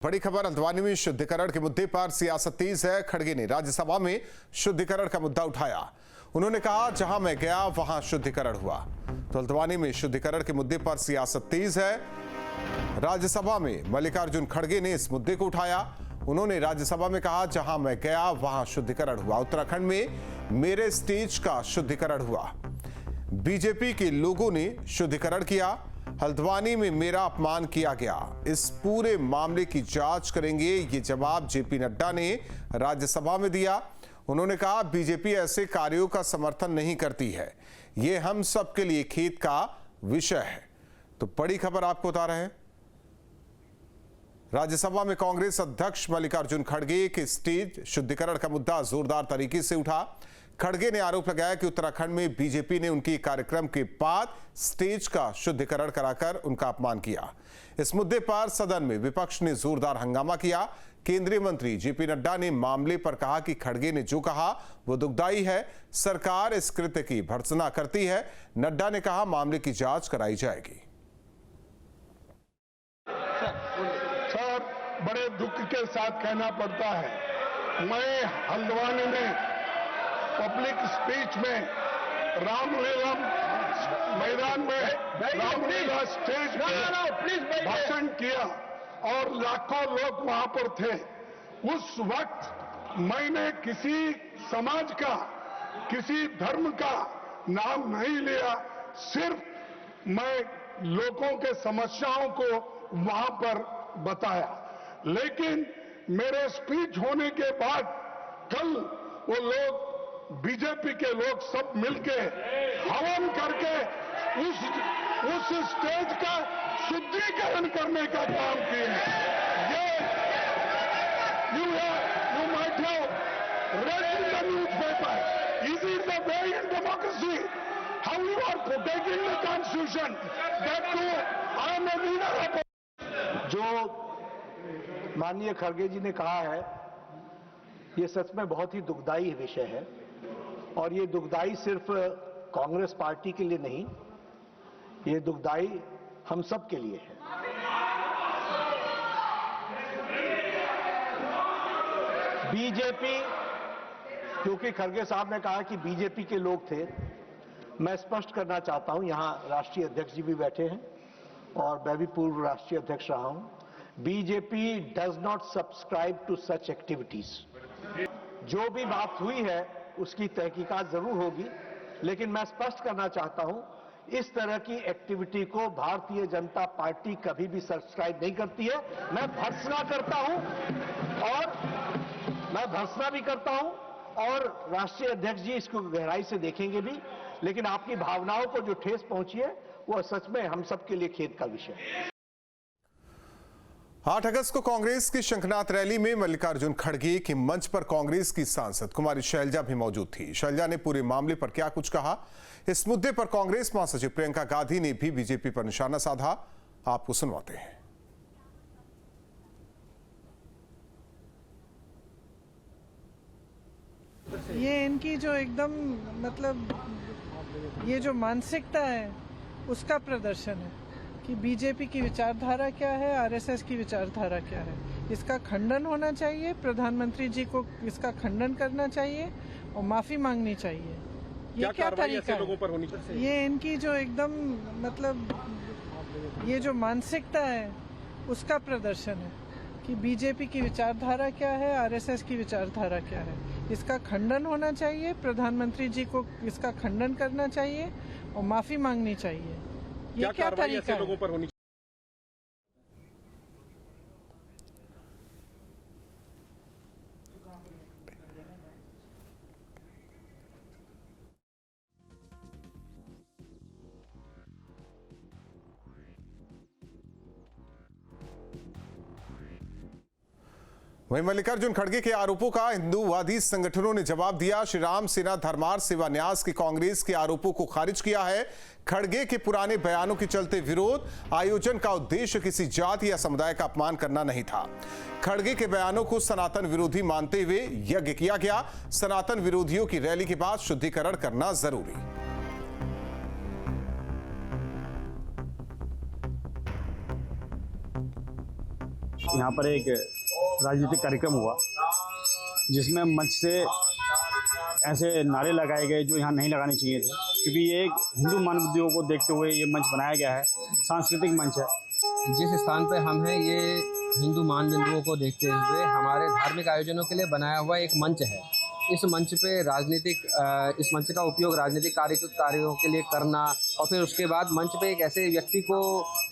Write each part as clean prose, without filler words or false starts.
बड़ी खबर हल्द्वानी में शुद्धिकरण के मुद्दे पर सियासत तेज है। खड़गे ने राज्यसभा में शुद्धिकरण का मुद्दा उठाया। उन्होंने कहा, जहां मैं गया वहां शुद्धिकरण हुआ। तो हल्द्वानी में शुद्धिकरण के मुद्दे पर सियासत तेज है। राज्यसभा में मल्लिकार्जुन खड़गे ने इस मुद्दे को उठाया। उन्होंने राज्यसभा में कहा, जहां मैं गया वहां शुद्धिकरण हुआ। उत्तराखंड में मेरे स्टेज का शुद्धिकरण हुआ। बीजेपी के लोगों ने शुद्धिकरण किया। हल्द्वानी में मेरा अपमान किया गया। इस पूरे मामले की जांच करेंगे, ये जवाब जेपी नड्डा ने राज्यसभा में दिया। उन्होंने कहा, बीजेपी ऐसे कार्यों का समर्थन नहीं करती है। ये हम सबके लिए खेद का विषय है। तो बड़ी खबर आपको बता रहे हैं। राज्यसभा में कांग्रेस अध्यक्ष मल्लिकार्जुन खड़गे के स्टेज शुद्धिकरण का मुद्दा जोरदार तरीके से उठा। खड़गे ने आरोप लगाया कि उत्तराखंड में बीजेपी ने उनके कार्यक्रम के बाद स्टेज का शुद्धिकरण कराकर उनका अपमान किया। इस मुद्दे पर सदन में विपक्ष ने जोरदार हंगामा किया। केंद्रीय मंत्री जेपी नड्डा ने मामले पर कहा कि खड़गे ने जो कहा वो दुखदाई है। सरकार इस कृत्य की भर्त्सना करती है। नड्डा ने कहा, मामले की जांच कराई जाएगी। सर, बड़े दुख के साथ कहना पड़ता है, मैं हल्द्वानी में पब्लिक स्पीच में रामलीला मैदान में रामलीला स्टेज पर भाषण किया और लाखों लोग वहां पर थे। उस वक्त मैंने किसी समाज का, किसी धर्म का नाम नहीं लिया। सिर्फ मैं लोगों के समस्याओं को वहां पर बताया। लेकिन मेरे स्पीच होने के बाद कल वो लोग, बीजेपी के लोग सब मिलके हवन करके उस स्टेज का शुद्धिकरण करने का काम किए। ये you might have read in the newspaper. Is it the way in democracy? How you are protecting the constitution? That too, I am a leader of. जो माननीय खड़गे जी ने कहा है, ये सच में बहुत ही दुखदाई विषय है। और ये दुखदाई सिर्फ कांग्रेस पार्टी के लिए नहीं, ये दुखदाई हम सब के लिए है। बीजेपी, क्योंकि खड़गे साहब ने कहा कि बीजेपी के लोग थे, मैं स्पष्ट करना चाहता हूं, यहां राष्ट्रीय अध्यक्ष जी भी बैठे हैं और मैं भी पूर्व राष्ट्रीय अध्यक्ष रहा हूं। BJP does not subscribe to such activities. जो भी बात हुई है उसकी तहकीकात जरूर होगी, लेकिन मैं स्पष्ट करना चाहता हूं, इस तरह की एक्टिविटी को भारतीय जनता पार्टी कभी भी सब्सक्राइब नहीं करती है। मैं भर्त्सना करता हूं और मैं भर्त्सना भी करता हूं और राष्ट्रीय अध्यक्ष जी इसको गहराई से देखेंगे भी। लेकिन आपकी भावनाओं को जो ठेस पहुंची है वो सच में हम सबके लिए खेद का विषय है। 8 अगस्त को कांग्रेस की शंखनाद रैली में मल्लिकार्जुन खड़गे के मंच पर कांग्रेस की सांसद कुमारी शैलजा भी मौजूद थी। शैलजा ने पूरे मामले पर क्या कुछ कहा, इस मुद्दे पर कांग्रेस महासचिव प्रियंका गांधी ने भी बीजेपी पर निशाना साधा। आपको सुनवाते हैं। ये इनकी जो एकदम ये जो मानसिकता है उसका प्रदर्शन है कि बीजेपी की विचारधारा क्या है, आरएसएस की विचारधारा क्या है। इसका खंडन होना चाहिए। प्रधानमंत्री जी को इसका खंडन करना चाहिए और माफी मांगनी चाहिए। ये क्या तरीका है? लोगों पर होनी चाहिए। ये इनकी जो एकदम ये जो मानसिकता है उसका प्रदर्शन है कि बीजेपी की विचारधारा क्या है, आरएसएस की विचारधारा क्या है। इसका खंडन होना चाहिए। प्रधानमंत्री जी को इसका खंडन करना चाहिए और माफी मांगनी चाहिए। ये क्या तरीका है? लोगों पर होनी। वहीं मल्लिकार्जुन खड़गे के आरोपों का हिंदूवादी संगठनों ने जवाब दिया। श्री राम सेना धर्मार्थ सेवा न्यास के कांग्रेस के आरोपों को खारिज किया है। खड़गे के पुराने बयानों के चलते विरोध आयोजन का उद्देश्य किसी जाति या समुदाय का अपमान करना नहीं था। खड़गे के बयानों को सनातन विरोधी मानते हुए यज्ञ किया गया। सनातन विरोधियों की रैली के बाद शुद्धिकरण करना जरूरी। यहाँ पर एक राजनीतिक कार्यक्रम हुआ जिसमें मंच से ऐसे नारे लगाए गए जो यहाँ नहीं लगाने चाहिए थे, क्योंकि ये एक हिंदू मानवाधिकारों को देखते हुए ये मंच बनाया गया है, सांस्कृतिक मंच है। जिस स्थान पे हम हैं ये हिंदू मानदंडों को देखते हुए हमारे धार्मिक आयोजनों के लिए बनाया हुआ एक मंच है। इस मंच पे इस मंच का उपयोग राजनीतिक कार्यों के लिए करना और फिर उसके बाद मंच पे एक ऐसे व्यक्ति को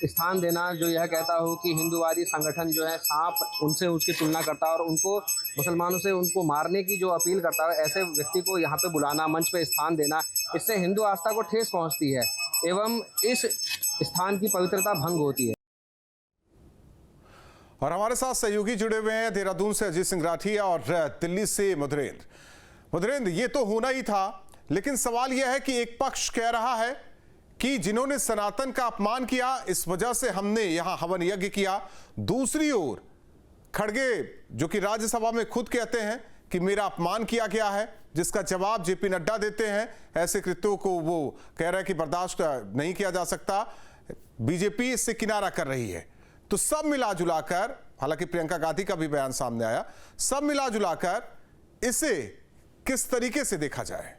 स्थान देना जो यह कहता हो कि हिंदूवादी संगठन जो है सांप उनसे उसकी तुलना करता है और उनको मुसलमानों से उनको मारने की जो अपील करता है, ऐसे व्यक्ति को यहाँ पे बुलाना, मंच पे स्थान देना, इससे हिंदू आस्था को ठेस पहुँचती है एवं इस स्थान की पवित्रता भंग होती है। और हमारे साथ सहयोगी जुड़े हुए हैं देहरादून से अजीत सिंह राठिया और दिल्ली से मुद्रेंद्र, ये तो होना ही था, लेकिन सवाल यह है कि एक पक्ष कह रहा है कि जिन्होंने सनातन का अपमान किया इस वजह से हमने यहां हवन यज्ञ किया। दूसरी ओर खड़गे जो कि राज्यसभा में खुद कहते हैं कि मेरा अपमान किया गया है, जिसका जवाब जेपी नड्डा देते हैं। ऐसे कृत्यों को वो कह रहे हैं कि बर्दाश्त नहीं किया जा सकता, बीजेपी इससे किनारा कर रही है। तो सब मिला जुलाकर, हालांकि प्रियंका गांधी का भी बयान सामने आया, सब मिला जुलाकर इसे किस तरीके से देखा जाए?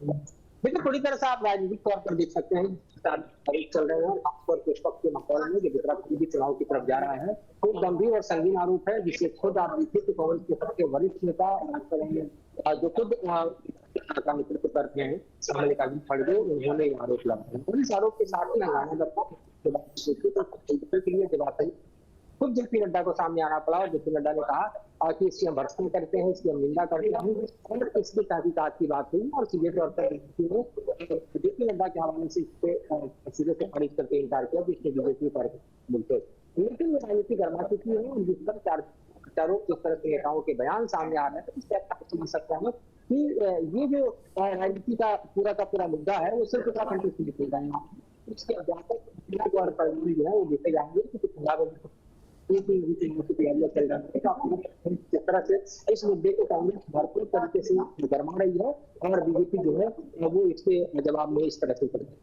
देखिए, पूरी तरह से आप राजनीतिक तौर पर देख सकते हैं चल रहे हैं, खासतौर पर कुछ पक्ष के माहौल में जो भी चुनाव की तरफ जा रहा है, तो गंभीर और संगीन आरोप है, जिसे खुद आप देखिए कि कांग्रेस के सबसे वरिष्ठ नेता जो खुद का नेतृत्व करते हैं मल्लिकार्जुन खड़गे, उन्होंने ये आरोप लगाया। और इस आरोप के साथ ही हंगामा के लिए जवाब खुद जेपी नड्डा को सामने आना पड़ा और जेपी नड्डा ने कहा कि इसकी हम भर्त्सना करते हैं, इसकी हम निंदा करते हैं और इसकी तहकीकात की बात हुई और सीधे तौर पर जेपी नड्डा के हवाले से सीधे से खारिज करके इनकार किया कि इसने बीजेपी पर बोलते। लेकिन ये राजनीति गर्मा चुकी है, जिस पर जिस तरह के नेताओं के बयान सामने आ रहे हैं, तो इससे आप समझ सकते हैं कि ये जो राजनीति का पूरा मुद्दा है वो सिर्फ उत्तराखंड से निकलेगा। यहाँ इसके व्यापक तौर पर जो है वो देखे जाएंगे कि पंजाब चल रहा है, जिस तरह से इस मुद्दे को कांग्रेस भरपूर तरीके से गरमा रही है और बीजेपी जो है वो इसके जवाब में इस तरह से करेगी।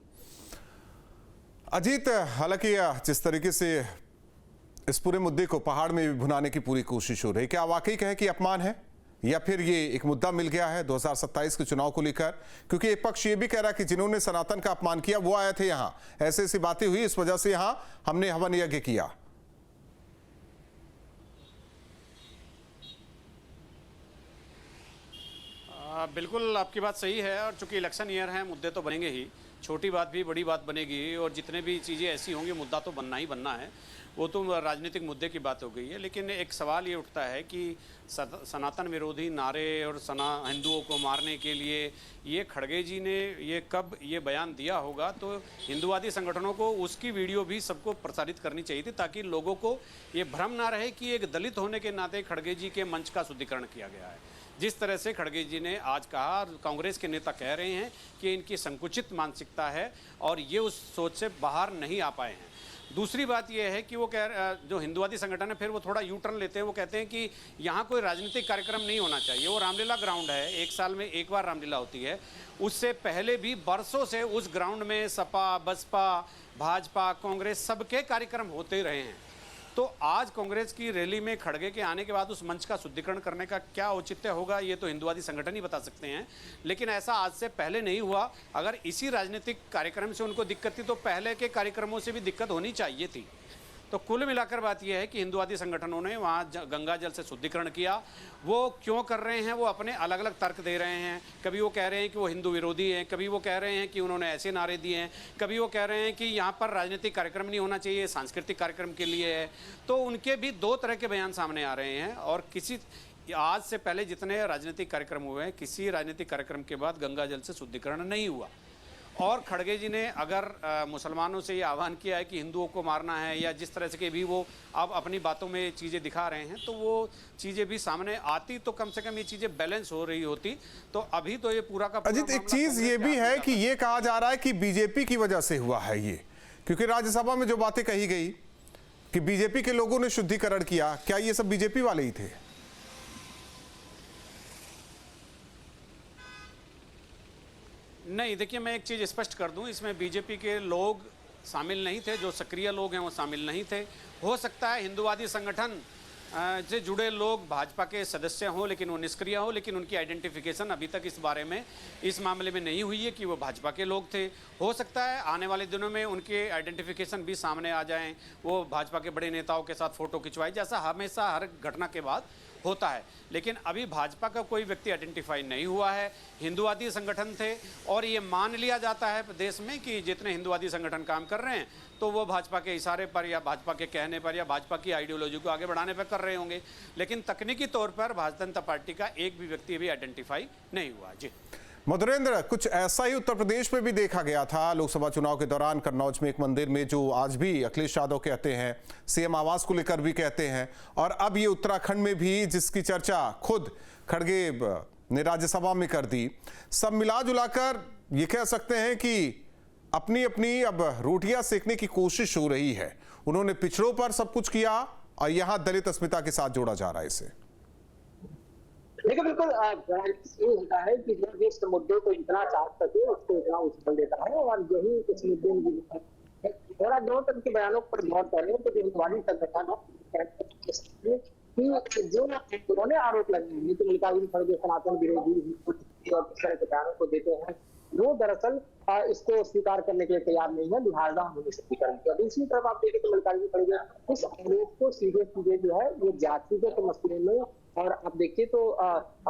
अजीत, हालांकि जिस तरीके से इस पूरे मुद्दे को पहाड़ में भी भुनाने की पूरी कोशिश हो रही, क्या वाकई कहे कि अपमान है या फिर ये एक मुद्दा मिल गया है 2027 के चुनाव को लेकर? क्योंकि एक पक्ष ये भी कह रहा है कि जिन्होंने सनातन का अपमान किया वो आए थे यहाँ, ऐसी बातें हुई, इस वजह से यहाँ हमने हवन यज्ञ किया। बिल्कुल आपकी बात सही है और चूंकि इलेक्शन ईयर है, मुद्दे तो बनेंगे ही, छोटी बात भी बड़ी बात बनेगी और जितने भी चीज़ें ऐसी होंगी मुद्दा तो बनना ही बनना है। वो तो राजनीतिक मुद्दे की बात हो गई है, लेकिन एक सवाल ये उठता है कि सनातन विरोधी नारे और हिंदुओं को मारने के लिए ये खड़गे जी ने ये कब ये बयान दिया होगा, तो हिंदुवादी संगठनों को उसकी वीडियो भी सबको प्रसारित करनी चाहिए थी, ताकि लोगों को ये भ्रम ना रहे कि एक दलित होने के नाते खड़गे जी के मंच का शुद्धिकरण किया गया है। जिस तरह से खड़गे जी ने आज कहा, कांग्रेस के नेता कह रहे हैं कि इनकी संकुचित मानसिकता है और ये उस सोच से बाहर नहीं आ पाए हैं। दूसरी बात यह है कि वो जो हिंदुवादी संगठन है फिर वो थोड़ा यू टर्न लेते हैं, वो कहते हैं कि यहाँ कोई राजनीतिक कार्यक्रम नहीं होना चाहिए। वो रामलीला ग्राउंड है, एक साल में एक बार रामलीला होती है, उससे पहले भी बरसों से उस ग्राउंड में सपा, बसपा, भाजपा, कांग्रेस सबके कार्यक्रम होते रहे हैं। तो आज कांग्रेस की रैली में खड़गे के आने के बाद उस मंच का शुद्धिकरण करने का क्या औचित्य होगा, ये तो हिंदुवादी संगठन ही बता सकते हैं, लेकिन ऐसा आज से पहले नहीं हुआ। अगर इसी राजनीतिक कार्यक्रम से उनको दिक्कत थी तो पहले के कार्यक्रमों से भी दिक्कत होनी चाहिए थी। तो कुल मिलाकर बात यह है कि हिंदुवादी संगठनों ने वहाँ गंगा जल से शुद्धिकरण किया। वो क्यों कर रहे हैं, वो अपने अलग अलग तर्क दे रहे हैं। कभी वो कह रहे हैं कि वो हिंदू विरोधी हैं, कभी वो कह रहे हैं कि उन्होंने ऐसे नारे दिए हैं, कभी वो कह रहे हैं कि यहाँ पर राजनीतिक कार्यक्रम नहीं होना चाहिए, सांस्कृतिक कार्यक्रम के लिए है। तो उनके भी दो तरह के बयान सामने आ रहे हैं और आज से पहले जितने राजनीतिक कार्यक्रम हुए हैं, किसी राजनीतिक कार्यक्रम के बाद गंगा जल से शुद्धिकरण नहीं हुआ। और खड़गे जी ने अगर मुसलमानों से ये आह्वान किया है कि हिंदुओं को मारना है या जिस तरह से कि भी वो अब अपनी बातों में चीज़ें दिखा रहे हैं, तो वो चीज़ें भी सामने आती तो कम से कम ये चीज़ें बैलेंस हो रही होती। तो अभी तो ये पूरा का अजीत, एक चीज़ ये भी है कि ये कहा जा रहा है कि बीजेपी की वजह से हुआ है ये, क्योंकि राज्यसभा में जो बातें कही गई कि बीजेपी के लोगों ने शुद्धिकरण किया, क्या ये सब बीजेपी वाले ही थे? नहीं, देखिए मैं एक चीज़ स्पष्ट कर दूं, इसमें बीजेपी के लोग शामिल नहीं थे, जो सक्रिय लोग हैं वो शामिल नहीं थे। हो सकता है हिंदूवादी संगठन से जुड़े लोग भाजपा के सदस्य हों लेकिन वो निष्क्रिय हों, लेकिन उनकी आइडेंटिफिकेशन अभी तक इस बारे में, इस मामले में नहीं हुई है कि वो भाजपा के लोग थे। हो सकता है आने वाले दिनों में उनके आइडेंटिफिकेशन भी सामने आ जाएं, वो भाजपा के बड़े नेताओं के साथ फोटो खिंचवाए, जैसा हमेशा हर घटना के बाद होता है। लेकिन अभी भाजपा का कोई व्यक्ति आइडेंटिफाई नहीं हुआ है। हिंदूवादी संगठन थे और ये मान लिया जाता है प्रदेश में कि जितने हिंदूवादी संगठन काम कर रहे हैं तो वो भाजपा के इशारे पर या भाजपा के कहने पर या भाजपा की आइडियोलॉजी को आगे बढ़ाने पर कर रहे होंगे। लेकिन तकनीकी तौर पर भारतीय जनता पार्टी का एक भी व्यक्ति अभी आइडेंटिफाई नहीं हुआ। जी मधुरेंद्र, कुछ ऐसा ही उत्तर प्रदेश में भी देखा गया था लोकसभा चुनाव के दौरान कन्नौज में एक मंदिर में, जो आज भी अखिलेश यादव कहते हैं, सीएम आवास को लेकर भी कहते हैं, और अब ये उत्तराखंड में भी जिसकी चर्चा खुद खड़गे ने राज्यसभा में कर दी। सब मिला जुलाकर ये कह सकते हैं कि अपनी अपनी अब रोटियां सेकने की कोशिश हो रही है। उन्होंने पिछड़ों पर सब कुछ किया और यहां दलित अस्मिता के साथ जोड़ा जा रहा है इसे। देखिए बिल्कुल ये होता है कि जो जिस मुद्दे को इतना चाट सके उसको इतना उछल देता है, और यही इस मुद्दे में थोड़ा दो तक के बयानों पर गौर करें तो हिंदुवादी संगठन कि जो उन्होंने आरोप लगाए हैं कि मल्लिकार्जुन खड़गे सनातन विरोधी और इस तरह के बयानों को देते हैं, वो दरअसल इसको स्वीकार करने के लिए तैयार नहीं है, लिहाजा उन्होंने स्वीकार किया। दूसरी तरफ आप देखें तो मल्लिकार्जुन खड़गे इस आरोप को सीधे सीधे जो है वो जातिगत मसले में, और आप देखिए तो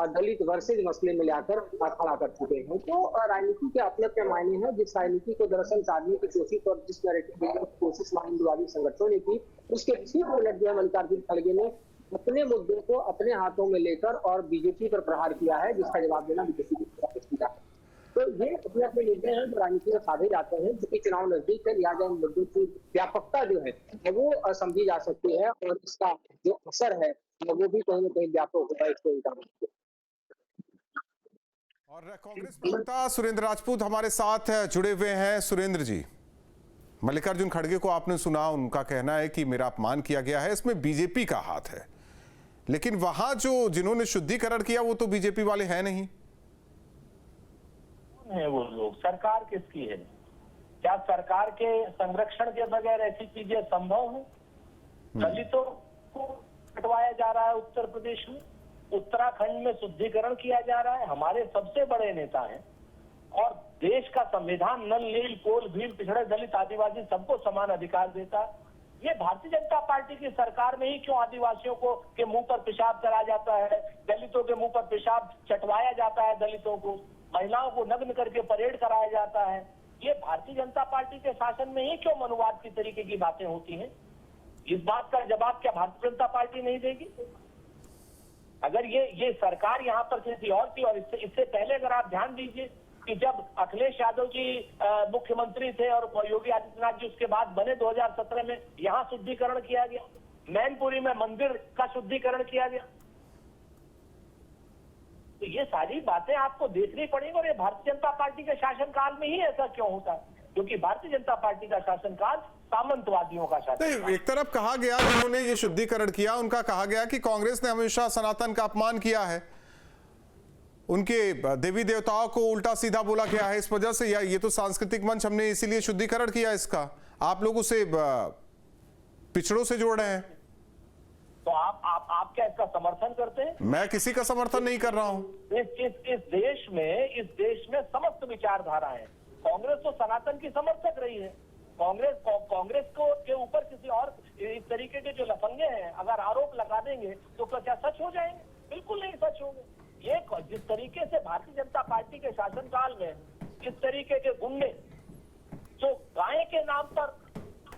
दलित वर्सेज मसले में लाकर खड़ा कर चुके हैं। तो राजनीति के अपने अपने मायने हैं। जिस राजनीति को दरअसल साधने की कोशिश और जिस नैरेटिव देने की कोशिश हिंदुवादी संगठनों ने की, उसके ठीक उलट जो है मल्लिकार्जुन खड़गे ने अपने मुद्दों को अपने हाथों में लेकर और बीजेपी पर प्रहार किया है, जिसका जवाब देना बीजेपी की तरफ से किया है। तो ये अपने अपने मुद्दे हैं जो राजनीति में साधे जाते हैं, क्योंकि चुनाव नजदीक है, लिहाजा इन मुद्दों की व्यापकता जो है वो समझी जा सकती है, और इसका जो असर है वो भी कहीं ना कहीं व्यापक होगा इसको। और कांग्रेस प्रवक्ता सुरेंद्र राजपूत हमारे साथ जुड़े हुए हैं। सुरेंद्र जी, मल्लिकार्जुन खड़गे को आपने सुना, उनका कहना है कि मेरा अपमान किया गया है, इसमें बीजेपी का हाथ है, लेकिन वहां जो जिन्होंने शुद्धिकरण किया वो तो बीजेपी वाले हैं नहीं है। वो लोग, सरकार किसकी है? क्या सरकार के संरक्षण के बगैर ऐसी चीजें संभव है? दलितों को हटवाया जा रहा है उत्तर प्रदेश में, उत्तराखंड में शुद्धिकरण किया जा रहा है, हमारे सबसे बड़े नेता हैं, और देश का संविधान नल नील कोल भील पिछड़े दलित आदिवासी सबको समान अधिकार देता है। ये भारतीय जनता पार्टी की सरकार में ही क्यों आदिवासियों को के मुंह पर पेशाब करा जाता है, दलितों के मुंह पर पेशाब चटवाया जाता है, दलितों को, महिलाओं को नग्न करके परेड कराया जाता है? ये भारतीय जनता पार्टी के शासन में ही क्यों मनुवाद की तरीके की बातें होती हैं? इस बात का जवाब क्या भारतीय जनता पार्टी नहीं देगी? अगर ये सरकार यहाँ पर किसी और थी, और इससे पहले अगर आप ध्यान दीजिए कि जब अखिलेश यादव जी मुख्यमंत्री थे और योगी आदित्यनाथ जी उसके बाद बने 2017 में, यहाँ शुद्धिकरण किया गया, मैनपुरी में मंदिर का शुद्धिकरण किया गया। तो ये सारी बातें आपको देखनी पड़ेगी, और ये भारतीय जनता पार्टी के शासनकाल में ही ऐसा क्यों होता है? क्योंकि भारतीय जनता पार्टी का शासनकाल सामंतवादियों का शासन। एक तरफ कहा गया जिन्होंने ये शुद्धिकरण किया, उनका कहा गया कि कांग्रेस ने हमेशा सनातन का अपमान किया है, उनके देवी देवताओं को उल्टा सीधा बोला गया है इस वजह से, या ये तो सांस्कृतिक मंच हमने इसीलिए शुद्धिकरण किया इसका, आप लोग उसे पिछड़ों से जोड़ रहे हैं। तो आप क्या इसका समर्थन करते हैं? मैं किसी का समर्थन नहीं कर रहा हूं। इस देश में समस्त विचारधारा है। कांग्रेस तो सनातन की समर्थक रही है। कांग्रेस को के ऊपर किसी और इस तरीके के जो लफंगे हैं अगर आरोप लगा देंगे तो क्या सच हो जाएंगे? बिल्कुल नहीं सच होंगे। ये जिस तरीके से भारतीय जनता पार्टी के शासनकाल में इस तरीके के गुंडे जो गाय के नाम पर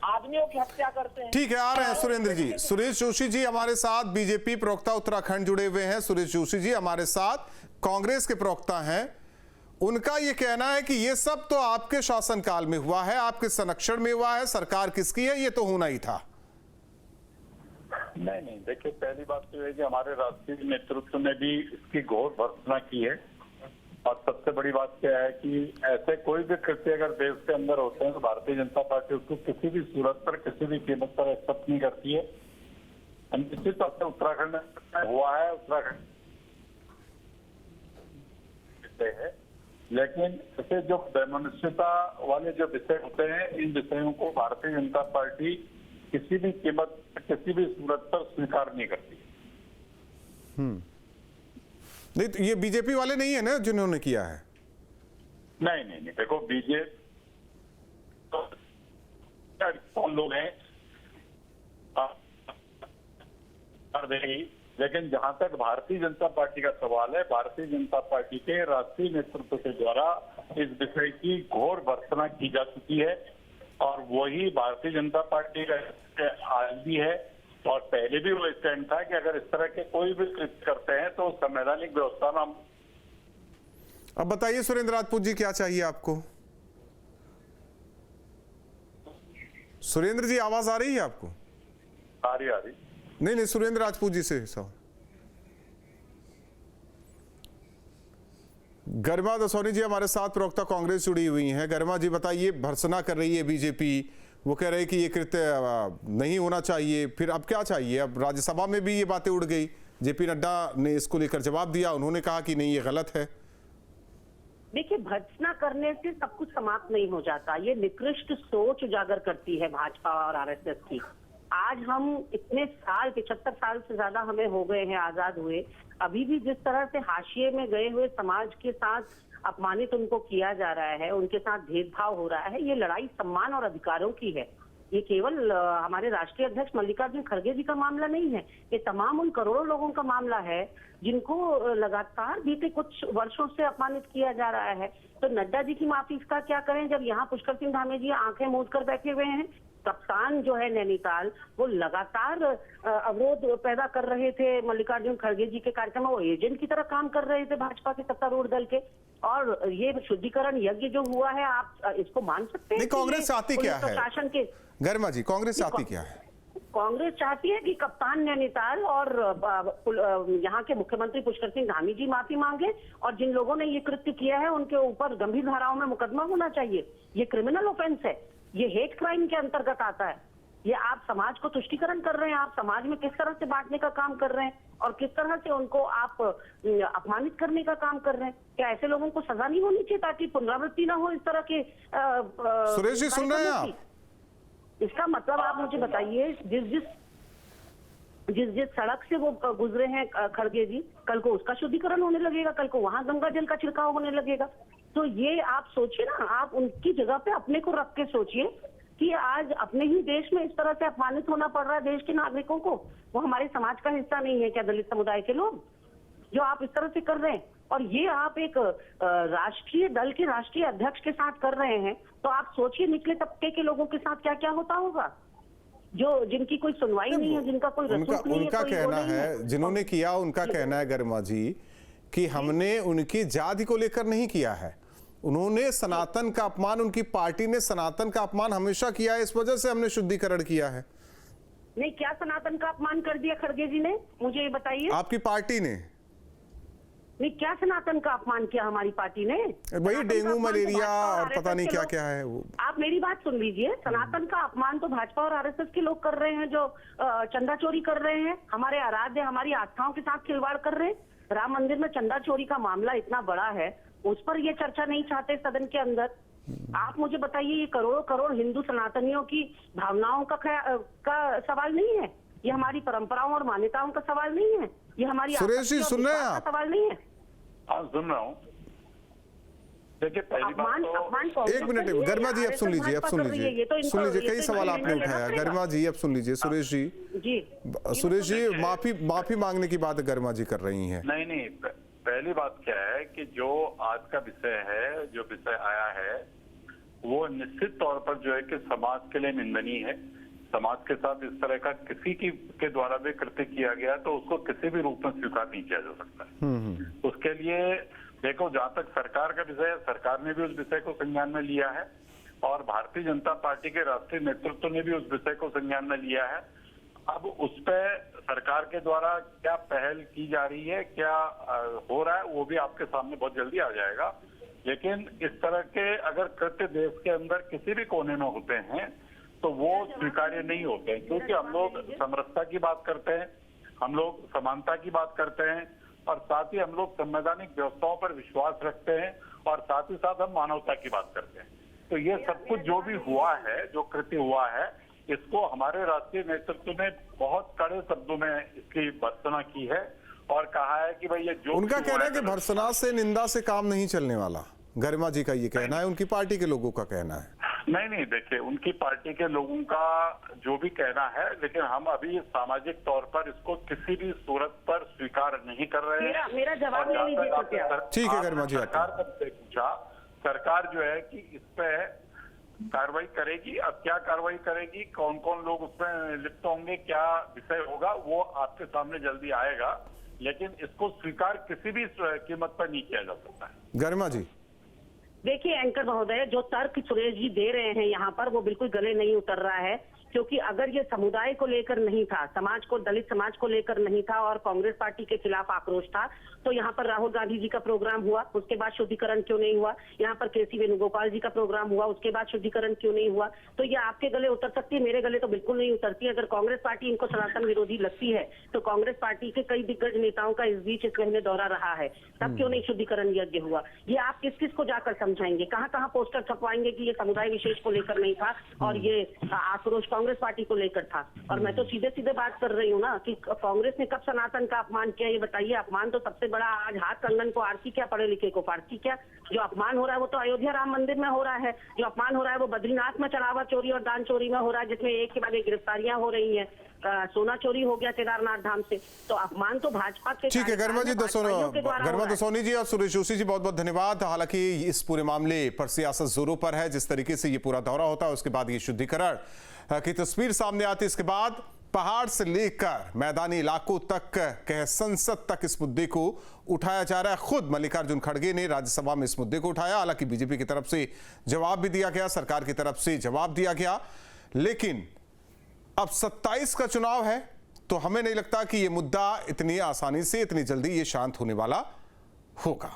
आदमियों की हत्या करते हैं। ठीक है, आ रहे हैं सुरेंद्र जी। सुरेश जोशी जी हमारे साथ, बीजेपी प्रवक्ता उत्तराखंड जुड़े हुए हैं। सुरेश जोशी जी हमारे साथ कांग्रेस के प्रवक्ता हैं। उनका ये कहना है कि ये सब तो आपके शासनकाल में हुआ है, आपके संरक्षण में हुआ है, सरकार किसकी है, ये तो होना ही था। नहीं, देखिए, पहली बात तो है कि हमारे राष्ट्रीय नेतृत्व ने भी इसकी घोर भर्त्सना की है, और सबसे बड़ी बात क्या है कि ऐसे कोई भी कृत्य अगर देश के अंदर होते हैं तो भारतीय जनता पार्टी उसको किसी भी सूरत पर, किसी भी कीमत पर एक्सेप्ट नहीं करती है। निश्चित तौर से उत्तराखंड में हुआ है, उत्तराखंड है, लेकिन ऐसे जो वैमनस्यता वाले जो विषय होते हैं, इन विषयों को भारतीय जनता पार्टी किसी भी कीमत, किसी भी सूरत पर स्वीकार नहीं करती। नहीं तो ये बीजेपी वाले नहीं है ना जिन्होंने किया है? नहीं नहीं नहीं, देखो बीजेपी कौन लोग हैं लेकिन जहां तक भारतीय जनता पार्टी का सवाल है, भारतीय जनता पार्टी के राष्ट्रीय नेतृत्व के द्वारा इस विषय की घोर भर्त्सना की जा चुकी है और वही भारतीय जनता पार्टी का आज भी है और पहले भी वो स्टैंड था कि अगर इस तरह के कोई भी कृत्य करते हैं तो संवैधानिक व्यवस्था में। अब बताइए सुरेंद्र राजपूत जी, क्या चाहिए आपको? सुरेंद्र जी, आवाज आ रही है आपको? आ रही नहीं, सुरेंद्र राजपूत जी से सवाल। गरिमा दसौनी जी हमारे साथ प्रवक्ता कांग्रेस जुड़ी हुई हैं। गरिमा जी बताइए, भर्त्सना कर रही है बीजेपी, वो कह रहे हैं कि ये कृत्य नहीं होना चाहिए, फिर अब क्या चाहिए? अब राज्यसभा में भी ये बातें उड़ गई, जेपी नड्डा ने इसको लेकर जवाब दिया, उन्होंने कहा कि नहीं ये गलत है। देखिए, भर्त्सना करने से सब कुछ समाप्त नहीं हो जाता। ये निकृष्ट सोच उजागर करती है भाजपा और आरएसएस की। आज हम इतने साल, 75 साल से ज्यादा हमें हो गए हैं आजाद हुए, अभी भी जिस तरह से हाशिए में गए हुए समाज के साथ अपमानित उनको किया जा रहा है, उनके साथ भेदभाव हो रहा है। ये लड़ाई सम्मान और अधिकारों की है। ये केवल हमारे राष्ट्रीय अध्यक्ष मल्लिकार्जुन खड़गे जी का मामला नहीं है, ये तमाम उन करोड़ों लोगों का मामला है जिनको लगातार बीते कुछ वर्षों से अपमानित किया जा रहा है। तो नड्डा जी की माफी का क्या करें जब यहाँ पुष्कर सिंह धामी जी आंखें मूंद कर बैठे हुए हैं। कप्तान जो है नैनीताल, वो लगातार अवरोध पैदा कर रहे थे मल्लिकार्जुन खड़गे जी के कार्यक्रम में, वो एजेंट की तरह काम कर रहे थे भाजपा के सत्तारूढ़ दल के। और ये शुद्धिकरण यज्ञ जो हुआ है, आप इसको मान सकते हैं? नहीं, कांग्रेस चाहती क्या है शासन के? गरिमा जी, कांग्रेस चाहती क्या है? कांग्रेस चाहती है कि कप्तान नैनीताल और यहाँ के मुख्यमंत्री पुष्कर सिंह धामी जी माफी मांगे और जिन लोगों ने ये कृत्य किया है उनके ऊपर गंभीर धाराओं में मुकदमा होना चाहिए। ये क्रिमिनल ऑफेंस है, ये हेट क्राइम के अंतर्गत आता है। ये आप समाज को तुष्टीकरण कर रहे हैं, आप समाज में किस तरह से बांटने का काम कर रहे हैं और किस तरह से उनको आप अपमानित करने का काम कर रहे हैं। क्या ऐसे लोगों को सजा नहीं होनी चाहिए ताकि पुनरावृत्ति ना हो इस तरह के? सुरेश जी सुन रहे हैं आप? इसका मतलब आप मुझे बताइए, जिस सड़क से वो गुजरे हैं खड़गे जी, कल को उसका शुद्धिकरण होने लगेगा, कल को वहां गंगा जल का छिड़काव होने लगेगा। तो ये आप सोचिए ना, आप उनकी जगह पे अपने को रख के सोचिए कि आज अपने ही देश में इस तरह से अपमानित होना पड़ रहा है देश के नागरिकों को। वो हमारे समाज का हिस्सा नहीं है क्या दलित समुदाय के लोग, जो आप इस तरह से कर रहे हैं? और ये आप एक राष्ट्रीय दल के राष्ट्रीय अध्यक्ष के साथ कर रहे हैं, तो आप सोचिए निचले तबके के लोगों के साथ क्या क्या होता होगा, जो जिनकी कोई सुनवाई नहीं है, जिनका कोई रसूख नहीं है। उनका कहना है, जिन्होंने किया उनका कहना है गरिमा जी कि हमने उनकी जाति को लेकर नहीं किया है, उन्होंने सनातन का अपमान, उनकी पार्टी ने सनातन का अपमान हमेशा किया है, इस वजह से हमने शुद्धिकरण किया है। नहीं, क्या सनातन का अपमान कर दिया खड़गे जी ने, मुझे ये बताइए। आपकी पार्टी ने? नहीं, क्या सनातन का अपमान किया हमाई पार्टी ने? वही डेंगू मलेरिया और पता नहीं क्या क्या है वो। आप मेरी बात सुन लीजिए, सनातन का अपमान तो भाजपा और आरएसएस के लोग कर रहे हैं, जो चंदा चोरी कर रहे हैं, हमारे आराध्य हमारी आस्थाओं के साथ खिलवाड़ कर रहे हैं। राम मंदिर में चंदा चोरी का मामला इतना बड़ा है, उस पर ये चर्चा नहीं चाहते सदन के अंदर। आप मुझे बताइए, ये करोड़ों करोड़ हिंदू सनातनियों की भावनाओं का सवाल नहीं है, ये हमारी परंपराओं और मान्यताओं का सवाल नहीं है, ये हमारी सुरेश जी सुन रहे हैं आप? सवाल नहीं है। हाँ, सुन रहा हूँ। देखिए, पहली बात तो एक मिनट गरिमा जी, अब सुन लीजिए, अब सुन लीजिए, सुन लीजिए, कई सवाल आपने उठाया। गरिमा जी अब सुन लीजिए, सुरेश जी माफी मांगने की बात गरिमा जी कर रही हैं। नहीं, पहली बात क्या है कि जो आज का विषय है, जो विषय आया है, वो निश्चित तौर पर जो है कि समाज के लिए निंदनीय है। समाज के साथ इस तरह का किसी के द्वारा भी कृत्य किया गया तो उसको किसी भी रूप में स्वीकार नहीं किया जा सकता। उसके लिए देखो, जहां तक सरकार का विषय है, सरकार ने भी उस विषय को संज्ञान में लिया है और भारतीय जनता पार्टी के राष्ट्रीय नेतृत्व ने भी उस विषय को संज्ञान में लिया है। अब उस पर सरकार के द्वारा क्या पहल की जा रही है, क्या हो रहा है, वो भी आपके सामने बहुत जल्दी आ जाएगा। लेकिन इस तरह के अगर कृत्य देश के अंदर किसी भी कोने में होते हैं तो वो स्वीकार्य नहीं होते, क्योंकि हम लोग समरसता की बात करते हैं, हम लोग समानता की बात करते हैं, और साथ ही हम लोग संवैधानिक व्यवस्थाओं पर विश्वास रखते हैं और साथ ही साथ हम मानवता की बात करते हैं। तो ये सब कुछ जो भी हुआ है, जो कृत्य हुआ है, इसको हमारे राष्ट्रीय नेतृत्व ने बहुत कड़े शब्दों में इसकी भर्त्सना की है और कहा है कि भाई ये जो उनका कहना है कि भर्त्सना से, निंदा से काम नहीं चलने वाला। गरिमा जी का ये कहना है, उनकी पार्टी के लोगों का कहना है। नहीं, देखिए उनकी पार्टी के लोगों का जो भी कहना है, लेकिन हम अभी सामाजिक तौर पर इसको किसी भी सूरत पर स्वीकार नहीं कर रहे हैं। मेरा जवाब ले लीजिए कृपया। ठीक है गरिमा जी, सरकार से पूछा, सरकार जो है कि इस पे कार्रवाई करेगी। अब क्या कार्रवाई करेगी, कौन कौन लोग उसमें लिप्त होंगे, क्या विषय होगा, वो आपके सामने जल्दी आएगा, लेकिन इसको स्वीकार किसी भी कीमत पर नहीं किया जा सकता है। गरिमा जी देखिए एंकर महोदय, जो तर्क सुरेश जी दे रहे हैं यहाँ पर वो बिल्कुल गले नहीं उतर रहा है, क्योंकि अगर ये समुदाय को लेकर नहीं था, समाज को, दलित समाज को लेकर नहीं था और कांग्रेस पार्टी के खिलाफ आक्रोश था, तो यहाँ पर राहुल गांधी जी का प्रोग्राम हुआ, उसके बाद शुद्धिकरण क्यों नहीं हुआ? यहाँ पर केसी वेणुगोपाल जी का प्रोग्राम हुआ, उसके बाद शुद्धिकरण क्यों नहीं हुआ? तो ये आपके गले उतर सकती है, मेरे गले तो बिल्कुल नहीं उतरती। अगर कांग्रेस पार्टी इनको सनातन विरोधी लगती है तो कांग्रेस पार्टी के कई दिग्गज नेताओं का इस बीच इस महीने दौरा रहा है, तब क्यों नहीं शुद्धिकरण यज्ञ हुआ? ये आप किस किस को जाकर समझाएंगे? कहाँ कहाँ पोस्टर छपवाएंगे कि ये समुदाय विशेष को लेकर नहीं था और ये आक्रोश कांग्रेस पार्टी को लेकर था? और मैं तो सीधे सीधे बात कर रही हूँ ना कि कांग्रेस ने कब सनातन का अपमान किया, ये बताइए। अपमान तो सबसे बड़ा आज हाथ कंगन को आरती क्या, पढ़े लिखे को फारसी क्या? जो अपमान हो रहा है वो तो अयोध्या राम मंदिर में हो रहा है, जो अपमान हो रहा है वो बद्रीनाथ में चढ़ावा चोरी और दान चोरी में हो रहा है, जिसमें एक के बाद एक गिरफ्तारियां हो रही हैं। सोना चोरी हो गया केदारनाथ धाम से। तो अपमान तो भाजपा के। ठीक है गरिमा जी, गरिमा दसोनी जी और सुरेश जोशी जी, बहुत बहुत धन्यवाद। हालांकि इस पूरे मामले पर सियासत जोरों पर है। जिस तरीके से ये पूरा दौरा होता है, उसके बाद ये शुद्धिकरण की तस्वीर सामने आती है, इसके बाद पहाड़ से लेकर मैदानी इलाकों तक, कह संसद तक इस मुद्दे को उठाया जा रहा है। खुद मल्लिकार्जुन खड़गे ने राज्यसभा में इस मुद्दे को उठाया। हालांकि बीजेपी की तरफ से जवाब भी दिया गया, सरकार की तरफ से जवाब दिया गया, लेकिन अब 27 का चुनाव है, तो हमें नहीं लगता कि यह मुद्दा इतनी आसानी से, इतनी जल्दी ये शांत होने वाला होगा।